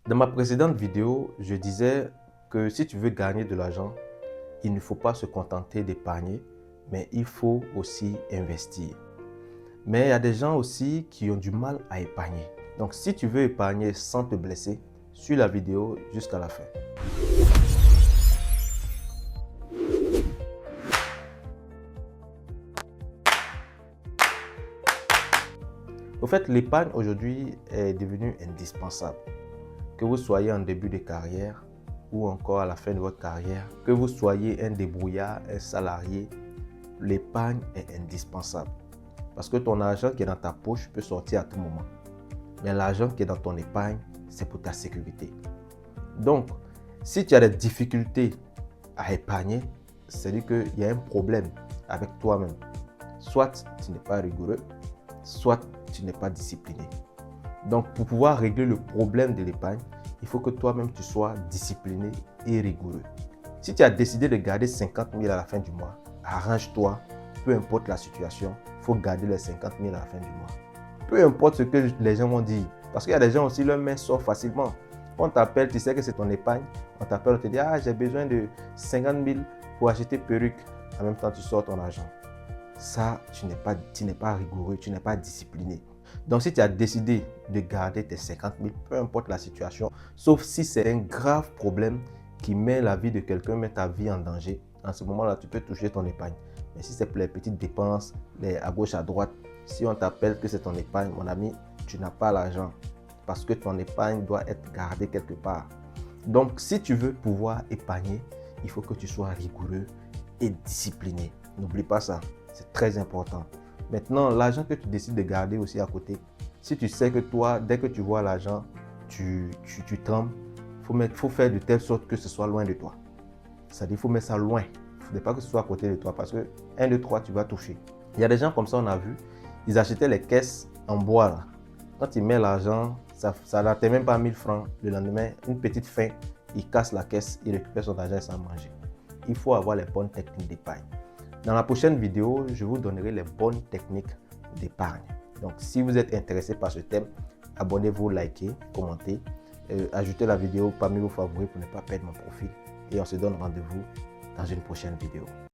Dans ma précédente vidéo, je disais que si tu veux gagner de l'argent, il ne faut pas se contenter d'épargner, mais il faut aussi investir. Mais il y a des gens aussi qui ont du mal à épargner. Donc si tu veux épargner sans te blesser, suis la vidéo jusqu'à la fin. Au fait, l'épargne aujourd'hui est devenue indispensable. Que vous soyez en début de carrière ou encore à la fin de votre carrière, que vous soyez un débrouillard, un salarié, l'épargne est indispensable. Parce que ton argent qui est dans ta poche peut sortir à tout moment. Mais l'argent qui est dans ton épargne, c'est pour ta sécurité. Donc, si tu as des difficultés à épargner, c'est-à-dire qu'il y a un problème avec toi-même. Soit tu n'es pas rigoureux, soit tu n'es pas discipliné. Donc, pour pouvoir régler le problème de l'épargne, il faut que toi-même tu sois discipliné et rigoureux. Si tu as décidé de garder 50 000 à la fin du mois, arrange-toi, peu importe la situation, il faut garder les 50 000 à la fin du mois. Peu importe ce que les gens vont dire, parce qu'il y a des gens aussi, leur main sort facilement. On t'appelle, tu sais que c'est ton épargne, on t'appelle, on te dit, ah, j'ai besoin de 50 000 pour acheter perruque. En même temps, tu sors ton argent. Ça, tu n'es pas rigoureux, tu n'es pas discipliné. Donc, si tu as décidé de garder tes 50 000, peu importe la situation, sauf si c'est un grave problème qui met la vie de quelqu'un, met ta vie en danger, en ce moment-là, tu peux toucher ton épargne. Mais si c'est pour les petites dépenses, à gauche, à droite, si on t'appelle que c'est ton épargne, mon ami, tu n'as pas l'argent parce que ton épargne doit être gardée quelque part. Donc, si tu veux pouvoir épargner, il faut que tu sois rigoureux et discipliné. N'oublie pas ça, c'est très important. Maintenant, l'argent que tu décides de garder aussi à côté, si tu sais que toi, dès que tu vois l'argent, tu trembles, il faut faire de telle sorte que ce soit loin de toi. C'est-à-dire qu'il faut mettre ça loin. Il ne faudrait pas que ce soit à côté de toi parce que 1, 2, 3, tu vas toucher. Il y a des gens comme ça, on a vu, ils achetaient les caisses en bois là. Quand ils mettent l'argent, ça n'atteint même pas 1000 francs. Le lendemain, une petite faim, il casse la caisse, il récupère son argent sans manger. Il faut avoir les bonnes techniques d'épargne. Dans la prochaine vidéo, je vous donnerai les bonnes techniques d'épargne. Donc, si vous êtes intéressé par ce thème, abonnez-vous, likez, commentez, ajoutez la vidéo parmi vos favoris pour ne pas perdre mon profil. Et on se donne rendez-vous dans une prochaine vidéo.